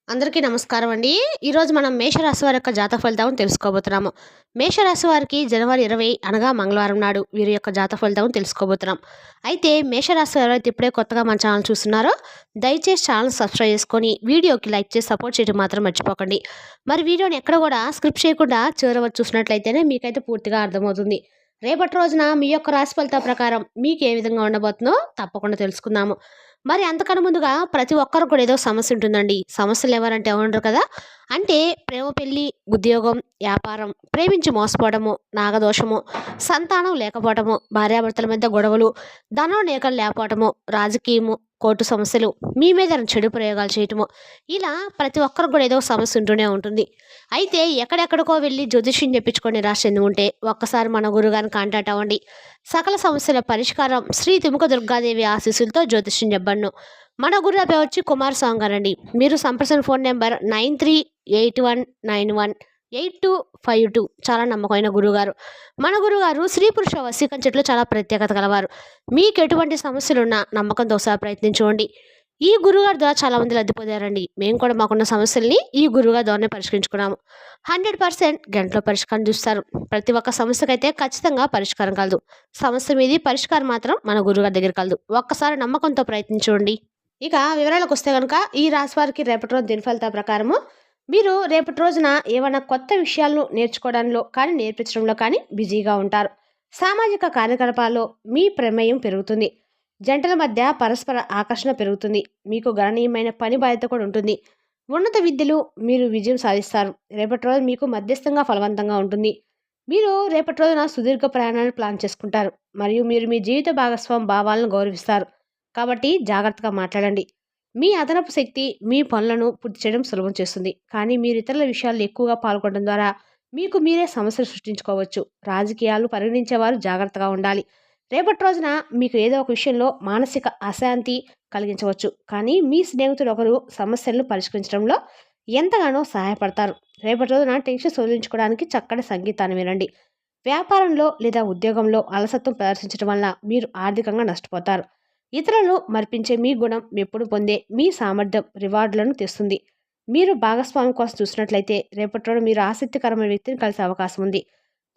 అందరికీ నమస్కారం అండి. ఈరోజు మనం మేషరాశి వారి యొక్క జాతక ఫలితాలను తెలుసుకోబోతున్నాము. మేషరాశి వారికి జనవరి 20 అనగా మంగళవారం నాడు వీరి యొక్క జాతక ఫలితాలను తెలుసుకోబోతున్నాం. అయితే మేషరాశి వారు ఎవరైతే ఇప్పుడే కొత్తగా మన ఛానల్ చూస్తున్నారో దయచేసి ఛానల్ సబ్స్క్రైబ్ చేసుకొని వీడియోకి లైక్ చేసి సపోర్ట్ చేయడం మాత్రం మర్చిపోకండి. మరి వీడియోని ఎక్కడ కూడా స్క్రిప్ట్ చేయకుండా చివరి వరకు చూసినట్లయితేనే మీకైతే పూర్తిగా అర్థమవుతుంది. రేపటి రోజున మీ యొక్క రాశి ఫలితాల ప్రకారం మీకు ఏ విధంగా ఉండబోతుందో తప్పకుండా తెలుసుకుందాము. మరి అంతకన్నా ముందుగా ప్రతి ఒక్కరు కూడా ఏదో సమస్య ఉంటుందండి. సమస్యలు ఎవరంటే ఎవరుండరు కదా! అంటే ప్రేమ పెళ్లి, ఉద్యోగం, వ్యాపారం, ప్రేమించి మోసపోవడము, నాగదోషము, సంతానం లేకపోవటము, భార్యాభర్తల మధ్య గొడవలు, ధనం నేకలు లేకపోవటము, రాజకీయము, కోర్టు సమస్యలు, మీ మీద చెడు ప్రయోగాలు చేయటము, ఇలా ప్రతి ఒక్కరికి కూడా ఏదో ఒక సమస్య ఉంటూనే ఉంటుంది. అయితే ఎక్కడెక్కడికో వెళ్ళి జ్యోతిష్యం చెప్పించుకొని నిరాశ చెంది ఉంటే ఒక్కసారి మన గురుగారిని కాంటాక్ట్ అవ్వండి. సకల సమస్యల పరిష్కారం శ్రీ తిముక దుర్గాదేవి ఆశీస్సులతో జ్యోతిష్యం చెప్పబడును. మన గురువు పేరు వచ్చి కుమారస్వామి గారండి. మీరు సంప్రదించిన ఫోన్ నెంబర్ 9381918252. చాలా నమ్మకమైన గురువుగారు. మన గురువుగారు స్త్రీ పురుష వశీకరణ చెట్లు చాలా ప్రత్యేకత గలవారు. మీకు ఎటువంటి సమస్యలున్నా నమ్మకంతో ఒకసారి ప్రయత్నించుకోండి. ఈ గురువుగారి ద్వారా చాలా మంది లబ్ధి పొందారండి. మేము కూడా మాకున్న సమస్యల్ని ఈ గురువుగారి ద్వారానే పరిష్కరించుకున్నాము. 100% గంటలో పరిష్కారం చూస్తారు. ప్రతి ఒక్క సమస్యకైతే ఖచ్చితంగా పరిష్కారం కలదు. సమస్య మీది పరిష్కారం మాత్రం మన గురువుగారి దగ్గర కలదు. ఒక్కసారి నమ్మకంతో ప్రయత్నించండి. ఇక వివరాలకు వస్తే కనుక ఈ రాశి వారికి రేపటి రోజు దిన ఫలితాల ప్రకారము మీరు రేపటి రోజున ఏమైనా కొత్త విషయాలను నేర్చుకోవడంలో కానీ నేర్పించడంలో కానీ బిజీగా ఉంటారు. సామాజిక కార్యకలాపాల్లో మీ ప్రమేయం పెరుగుతుంది. జంటల మధ్య పరస్పర ఆకర్షణ పెరుగుతుంది. మీకు గణనీయమైన పని బాధ్యత కూడా ఉంటుంది. ఉన్నత విద్యలో మీరు విజయం సాధిస్తారు. రేపటి రోజు మీకు మధ్యస్థంగా ఫలవంతంగా ఉంటుంది. మీరు రేపటి రోజున సుదీర్ఘ ప్రయాణాన్ని ప్లాన్ చేసుకుంటారు మరియు మీరు మీ జీవిత భాగస్వామి భావాలను గౌరవిస్తారు. కాబట్టి జాగ్రత్తగా మాట్లాడండి. మీ అదనపు శక్తి మీ పనులను పూర్తి చేయడం సులభం చేస్తుంది. కానీ మీరు ఇతరుల విషయాల్లో ఎక్కువగా పాల్గొనడం ద్వారా మీకు మీరే సమస్యలు సృష్టించుకోవచ్చు. రాజకీయాలు పరిగణించేవారు జాగ్రత్తగా ఉండాలి. రేపటి రోజున మీకు ఏదో ఒక విషయంలో మానసిక అశాంతి కలిగించవచ్చు. కానీ మీ స్నేహితుడు ఒకరు సమస్యలను పరిష్కరించడంలో ఎంతగానో సహాయపడతారు. రేపటి రోజున టెన్షన్ వదిలించుకోవడానికి చక్కటి సంగీతాన్ని వినండి. వ్యాపారంలో లేదా ఉద్యోగంలో అలసత్వం ప్రదర్శించడం వల్ల మీరు ఆర్థికంగా నష్టపోతారు. ఇతరులను మర్పించే మీ గుణం ఎప్పుడు పొందే మీ సామర్థ్యం రివార్డులను తెస్తుంది. మీరు భాగస్వామి కోసం చూసినట్లయితే రేపటి రోజు మీరు ఆసక్తికరమైన వ్యక్తిని కలిసే అవకాశం ఉంది.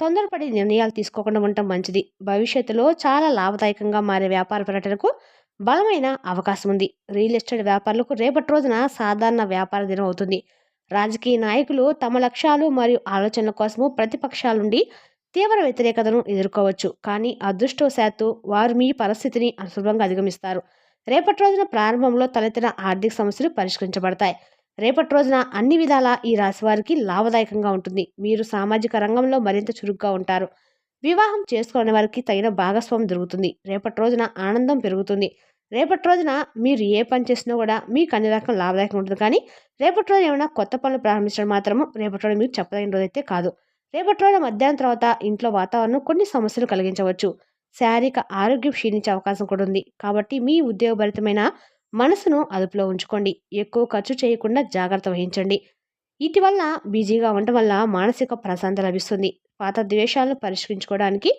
తొందరపడి నిర్ణయాలు తీసుకోకుండా ఉండటం మంచిది. భవిష్యత్తులో చాలా లాభదాయకంగా మారే వ్యాపార పర్యటనకు బలమైన అవకాశం ఉంది. రియల్ ఎస్టేట్ వ్యాపారులకు రేపటి రోజున సాధారణ వ్యాపార దినం అవుతుంది. రాజకీయ నాయకులు తమ లక్ష్యాలు మరియు ఆలోచనల కోసము ప్రతిపక్షాల నుండి తీవ్ర వ్యతిరేకతను ఎదుర్కోవచ్చు. కానీ అదృష్టవశాత్తు వారు మీ పరిస్థితిని సులభంగా అధిగమిస్తారు. రేపటి రోజున ప్రారంభంలో తలెత్తిన ఆర్థిక సమస్యలు పరిష్కరించబడతాయి. రేపటి రోజున అన్ని విధాలా ఈ రాశి వారికి లాభదాయకంగా ఉంటుంది. మీరు సామాజిక రంగంలో మరింత చురుగ్గా ఉంటారు. వివాహం చేసుకోని వారికి తగిన భాగస్వామి దొరుకుతుంది. రేపటి రోజున ఆనందం పెరుగుతుంది. రేపటి రోజున మీరు ఏ పని చేసినా కూడా మీకు అన్ని రకం లాభదాయకం ఉంటుంది. కానీ రేపటి రోజు ఏమైనా కొత్త పనులు ప్రారంభించడం మాత్రము రేపటి రోజు మీకు చెప్పదగిన రోజైతే కాదు. రేపటి రోజున మధ్యాహ్నం తర్వాత ఇంట్లో వాతావరణం కొన్ని సమస్యలు కలిగించవచ్చు. శారీరక ఆరోగ్యం క్షీణించే అవకాశం కూడా ఉంది. కాబట్టి మీ ఉద్యోగభరితమైన మనసును అదుపులో ఉంచుకోండి. ఎక్కువ ఖర్చు చేయకుండా జాగ్రత్త వహించండి. ఇటీవల బిజీగా ఉండటం వల్ల మానసిక ప్రశాంతత లభిస్తుంది. పాత ద్వేషాలను పరిష్కరించుకోవడానికి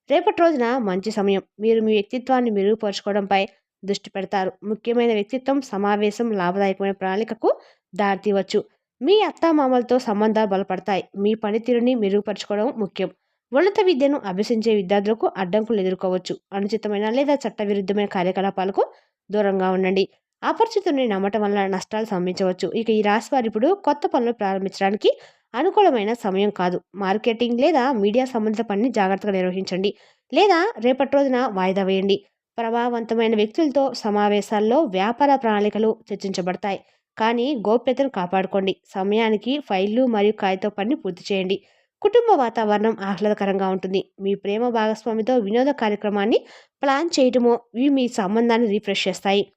రేపటి రోజున మంచి సమయం. మీరు మీ వ్యక్తిత్వాన్ని మెరుగుపరుచుకోవడంపై దృష్టి పెడతారు. ముఖ్యమైన వ్యక్తిత్వం సమావేశం లాభదాయకమైన ప్రణాళికకు దారితీయవచ్చు. మీ అత్తామామలతో సంబంధాలు బలపడతాయి. మీ పనితీరుని మెరుగుపరచుకోవడం ముఖ్యం. ఉన్నత విద్యను అభ్యసించే విద్యార్థులకు అడ్డంకులు ఎదుర్కోవచ్చు. అనుచితమైన లేదా చట్టవిరుద్ధమైన కార్యకలాపాలకు దూరంగా ఉండండి. అపరిచితుడిని నమ్మటం వల్ల నష్టాలు సంభవించవచ్చు. ఇక ఈ రాశి వారు ఇప్పుడు కొత్త పనులు ప్రారంభించడానికి అనుకూలమైన సమయం కాదు. మార్కెటింగ్ లేదా మీడియా సంబంధిత పనిని జాగ్రత్తగా నిర్వహించండి లేదా రేపటి రోజున వాయిదా వేయండి. ప్రభావవంతమైన వ్యక్తులతో సమావేశాల్లో వ్యాపార ప్రణాళికలు చర్చించబడతాయి. కానీ గోప్యతను కాపాడుకోండి. సమయానికి ఫైళ్లు మరియు కాగితం పనిని పూర్తి చేయండి. కుటుంబ వాతావరణం ఆహ్లాదకరంగా ఉంటుంది. మీ ప్రేమ భాగస్వామితో వినోద కార్యక్రమాన్ని ప్లాన్ చేయటమో ఇవి మీ సంబంధాన్ని రీఫ్రెష్ చేస్తాయి.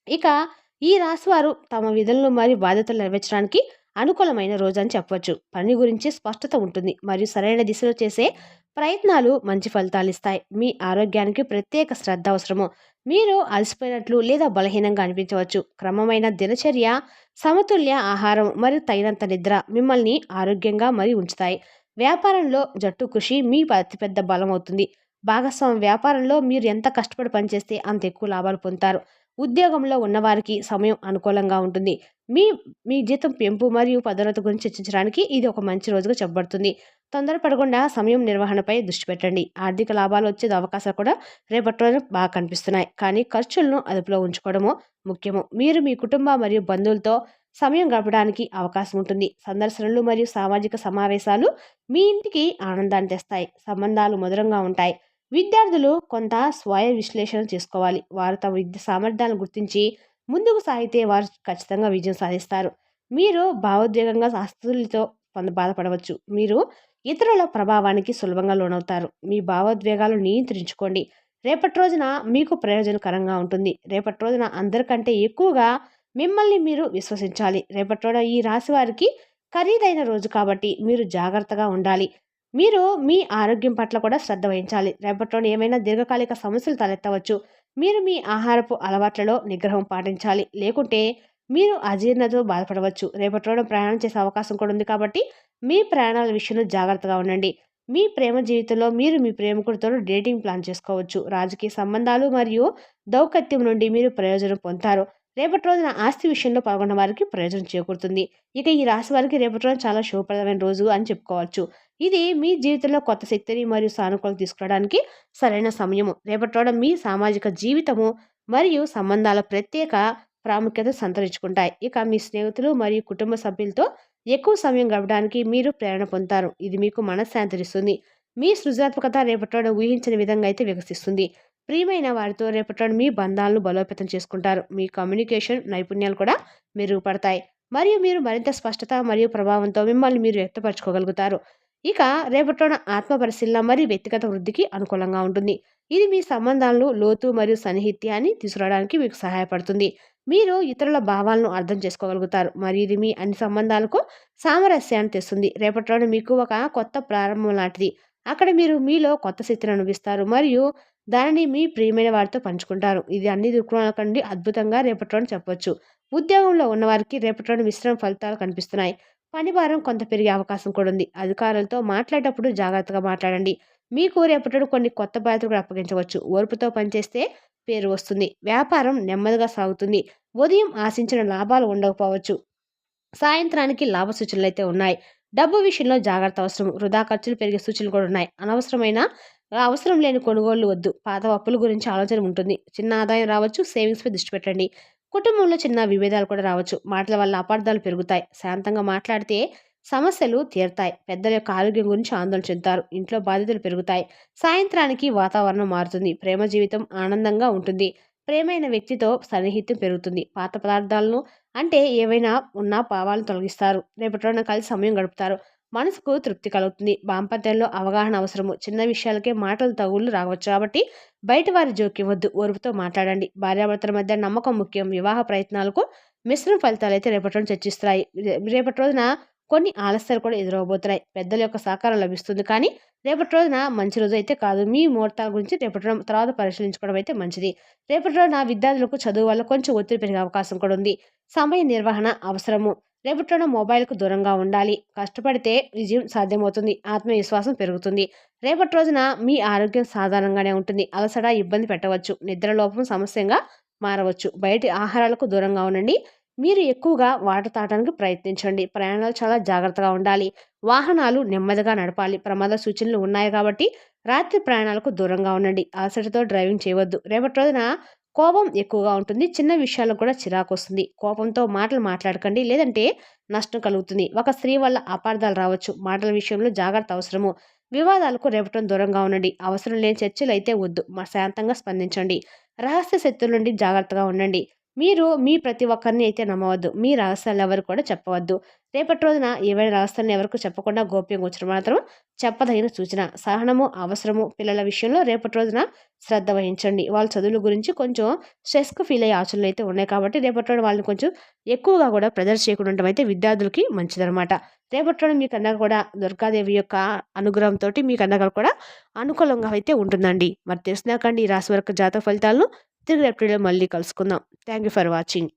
ఇక ఈ రాశివారు తమ విధులను మరియు బాధ్యతలు నెరవేర్చడానికి అనుకూలమైన రోజు అని చెప్పవచ్చు. పని గురించి స్పష్టత ఉంటుంది మరియు సరైన దిశలో చేసే ప్రయత్నాలు మంచి ఫలితాలు ఇస్తాయి. మీ ఆరోగ్యానికి ప్రత్యేక శ్రద్ధ అవసరము. మీరు అలసిపోయినట్లు లేదా బలహీనంగా అనిపించవచ్చు. క్రమమైన దినచర్య, సమతుల్య ఆహారం మరియు తగినంత నిద్ర మిమ్మల్ని ఆరోగ్యంగా మరియు ఉంచుతాయి. వ్యాపారంలో జట్టు కృషి మీ అతిపెద్ద బలం అవుతుంది. భాగస్వామి వ్యాపారంలో మీరు ఎంత కష్టపడి పనిచేస్తే అంత ఎక్కువ లాభాలు పొందుతారు. ఉద్యోగంలో ఉన్నవారికి సమయం అనుకూలంగా ఉంటుంది. మీ మీ జీతం పెంపు మరియు పదోన్నతి గురించి చర్చించడానికి ఇది ఒక మంచి రోజుగా చెప్పబడుతుంది. తొందరపడకుండా సమయం నిర్వహణపై దృష్టి పెట్టండి. ఆర్థిక లాభాలు వచ్చే అవకాశాలు కూడా రేపటి రోజున బాగా కనిపిస్తున్నాయి. కానీ ఖర్చులను అదుపులో ఉంచుకోవడము ముఖ్యము. మీరు మీ కుటుంబ మరియు బంధువులతో సమయం గడపడానికి అవకాశం ఉంటుంది. సందర్శనలు మరియు సామాజిక సమావేశాలు మీ ఇంటికి ఆనందాన్ని తెస్తాయి. సంబంధాలు మధురంగా ఉంటాయి. విద్యార్థులు కొంత స్వయ విశ్లేషణ చేసుకోవాలి. వారు తమ విద్య సామర్థ్యాలను గుర్తించి ముందుకు సాగితే వారు ఖచ్చితంగా విజయం సాధిస్తారు. మీరు భావోద్వేగంగా ఆస్తులతో బాధపడవచ్చు. మీరు ఇతరుల ప్రభావానికి సులభంగా లోనవుతారు. మీ భావోద్వేగాలు నియంత్రించుకోండి. రేపటి రోజున మీకు ప్రయోజనకరంగా ఉంటుంది. రేపటి రోజున అందరికంటే ఎక్కువగా మిమ్మల్ని మీరు విశ్వసించాలి. రేపటి రోజున ఈ రాశి వారికి ఖరీదైన రోజు కాబట్టి మీరు జాగ్రత్తగా ఉండాలి. మీరు మీ ఆరోగ్యం పట్ల కూడా శ్రద్ధ వహించాలి. రేపటి రోజున ఏమైనా దీర్ఘకాలిక సమస్యలు తలెత్తవచ్చు. మీరు మీ ఆహారపు అలవాట్లలో నిగ్రహం పాటించాలి. లేకుంటే మీరు అజీర్ణతో బాధపడవచ్చు. రేపటి రోజున ప్రయాణం చేసే అవకాశం కూడా ఉంది కాబట్టి మీ ప్రయాణాల విషయంలో జాగ్రత్తగా ఉండండి. మీ ప్రేమ జీవితంలో మీరు మీ ప్రేమికుడితో డేటింగ్ ప్లాన్ చేసుకోవచ్చు. రాజకీయ సంబంధాలు మరియు దౌత్యం నుండి మీరు ప్రయోజనం పొందుతారు. రేపటి రోజున ఆస్తి విషయంలో పాల్గొన్న వారికి ప్రయోజనం చేకూరుతుంది. ఇక ఈ రాశి వారికి రేపటి రోజున చాలా శుభప్రదమైన రోజు అని చెప్పుకోవచ్చు. ఇది మీ జీవితంలో కొత్త శక్తిని మరియు సానుకూలత తీసుకురావడానికి సరైన సమయము. రేపటి రోజున మీ సామాజిక జీవితము మరియు సంబంధాల ప్రత్యేక ప్రాముఖ్యత సంతరించుకుంటాయి. ఇక మీ స్నేహితులు మరియు కుటుంబ సభ్యులతో ఎక్కువ సమయం గడపడానికి మీరు ప్రేరణ పొందుతారు. ఇది మీకు మనశ్శాంతినిస్తుంది. మీ సృజనాత్మకత రేపటి రోజున ఊహించని విధంగా అయితే వికసిస్తుంది. ప్రియమైన వారితో రేపటి రోజున మీ బంధాలను బలోపేతం చేసుకుంటారు. మీ కమ్యూనికేషన్ నైపుణ్యాలు కూడా మెరుగుపడతాయి మరియు మీరు మరింత స్పష్టత మరియు ప్రభావంతో మిమ్మల్ని మీరు వ్యక్తపరచుకోగలుగుతారు. ఇక రేపటి రోజున ఆత్మ పరిశీలన మరియు వ్యక్తిగత వృద్ధికి అనుకూలంగా ఉంటుంది. ఇది మీ సంబంధాలను లోతు మరియు సన్నిహిత్యాన్ని తీసుకురావడానికి మీకు సహాయపడుతుంది. మీరు ఇతరుల భావాలను అర్థం చేసుకోగలుగుతారు మరియు ఇది మీ అన్ని సంబంధాలకు సామరస్యాన్ని తెస్తుంది. రేపటి రోజున మీకు ఒక కొత్త ప్రారంభం లాంటిది. అక్కడ మీరు మీలో కొత్త శక్తిని అనుభవిస్తారు మరియు దానిని మీ ప్రియమైన వారితో పంచుకుంటారు. ఇది అన్ని దృక్కోణాల నుండి అద్భుతంగా రేపటి రోజున చెప్పవచ్చు. ఉద్యోగంలో ఉన్నవారికి రేపటి రోజున మిశ్రమ ఫలితాలు కనిపిస్తున్నాయి. పని భారం కొంత పెరిగే అవకాశం కూడా ఉంది. అధికారులతో మాట్లాడేటప్పుడు జాగ్రత్తగా మాట్లాడండి. మీకు రేపటి రోజున కొన్ని కొత్త బాధ్యతలు కూడా అప్పగించవచ్చు. ఓర్పుతో పనిచేస్తే పేరు వస్తుంది. వ్యాపారం నెమ్మదిగా సాగుతుంది. ఉదయం ఆశించిన లాభాలు ఉండకపోవచ్చు. సాయంత్రానికి లాభ సూచనలు అయితే ఉన్నాయి. డబ్బు విషయంలో జాగ్రత్త అవసరం. వృధా ఖర్చులు పెరిగే సూచనలు కూడా ఉన్నాయి. అనవసరమైన అవసరం లేని కొనుగోళ్లు వద్దు. పాత అప్పుల గురించి ఆలోచన ఉంటుంది. చిన్న ఆదాయం రావచ్చు. సేవింగ్స్పై దృష్టి పెట్టండి. కుటుంబంలో చిన్న విభేదాలు కూడా రావచ్చు. మాటల వల్ల అపార్థాలు పెరుగుతాయి. శాంతంగా మాట్లాడితే సమస్యలు తీరుతాయి. పెద్దల యొక్క ఆరోగ్యం గురించి ఆందోళన చెందుతారు. ఇంట్లో బాధ్యతలు పెరుగుతాయి. సాయంత్రానికి వాతావరణం మారుతుంది. ప్రేమ జీవితం ఆనందంగా ఉంటుంది. ప్రేమైన వ్యక్తితో సన్నిహిత్యం పెరుగుతుంది. పాత పదార్థాలను అంటే ఏవైనా ఉన్న భావాలను తొలగిస్తారు. రేపటి రోజున కలిసి సమయం గడుపుతారు. మనసుకు తృప్తి కలుగుతుంది. దాంపత్యంలో అవగాహన అవసరము. చిన్న విషయాలకే మాటలు తగుళ్ళు రావచ్చు కాబట్టి బయట వారి జోక్యం వద్దు. ఓర్పుతో మాట్లాడండి. భార్యాభర్తల మధ్య నమ్మకం ముఖ్యం. వివాహ ప్రయత్నాలకు మిశ్రమ ఫలితాలు అయితే రేపటి రోజున చర్చిస్తాయి. రేపటి రోజున కొన్ని ఆలస్యాలు కూడా ఎదురవబోతున్నాయి. పెద్దల యొక్క సహకారం లభిస్తుంది. కానీ రేపటి రోజున మంచి రోజు అయితే కాదు. మీ ముహూర్తాల గురించి రేపటి రోజున తర్వాత పరిశీలించుకోవడం అయితే మంచిది. రేపటి రోజున విద్యార్థులకు చదువు వల్ల కొంచెం ఒత్తిడి పెరిగే అవకాశం కూడా ఉంది. సమయ నిర్వహణ అవసరము. రేపటి రోజున మొబైల్కు దూరంగా ఉండాలి. కష్టపడితే విజయం సాధ్యమవుతుంది. ఆత్మవిశ్వాసం పెరుగుతుంది. రేపటి రోజున మీ ఆరోగ్యం సాధారణంగానే ఉంటుంది. అలసట ఇబ్బంది పెట్టవచ్చు. నిద్ర లోపం సమస్యగా మారవచ్చు. బయటి ఆహారాలకు దూరంగా ఉండండి. మీరు ఎక్కువగా వాటర్ తాగడానికి ప్రయత్నించండి. ప్రయాణాలు చాలా జాగ్రత్తగా ఉండాలి. వాహనాలు నెమ్మదిగా నడపాలి. ప్రమాద సూచనలు ఉన్నాయి కాబట్టి రాత్రి ప్రయాణాలకు దూరంగా ఉండండి. అలసటతో డ్రైవింగ్ చేయవద్దు. రేపటి రోజున కోపం ఎక్కువగా ఉంటుంది. చిన్న విషయాలకు కూడా చిరాకు వస్తుంది. కోపంతో మాటలు మాట్లాడకండి. లేదంటే నష్టం కలుగుతుంది. ఒక స్త్రీ వల్ల అపార్థాలు రావచ్చు. మాటల విషయంలో జాగ్రత్త అవసరము. వివాదాలకు రేపటం దూరంగా ఉండండి. అవసరం లేని చర్చలు అయితే వద్దు. శాంతంగా స్పందించండి. రహస్య శక్తుల నుండి జాగ్రత్తగా ఉండండి. మీరు మీ ప్రతి ఒక్కరిని అయితే నమ్మవద్దు. మీ రహస్యాలు ఎవరు కూడా చెప్పవద్దు. రేపటి రోజున ఏవైనా రహస్యాలను ఎవరికి చెప్పకుండా గోప్యంగా ఉంచడం మాత్రం చెప్పదగిన సూచన. సహనము అవసరము. పిల్లల విషయంలో రేపటి రోజున శ్రద్ధ వహించండి. వాళ్ళ చదువుల గురించి కొంచెం స్ట్రెస్కు ఫీల్ అయ్యే ఆలోచనలు అయితే ఉన్నాయి కాబట్టి రేపటి రోజున వాళ్ళని కొంచెం ఎక్కువగా కూడా ప్రెజర్ చేయకుండా ఉండడం అయితే విద్యార్థులకి మంచిదనమాట. రేపటి రోజున మీకు అందరూ కూడా దుర్గాదేవి యొక్క అనుగ్రహంతో మీకు అందరూ కూడా అనుకూలంగా అయితే ఉంటుందండి. మరి తెలిసినాకండి ఈ రాశి వరకు జాతక ఫలితాలను తిరిగి రేపటిలో మళ్ళీ కలుసుకుందాం. Thank you for watching.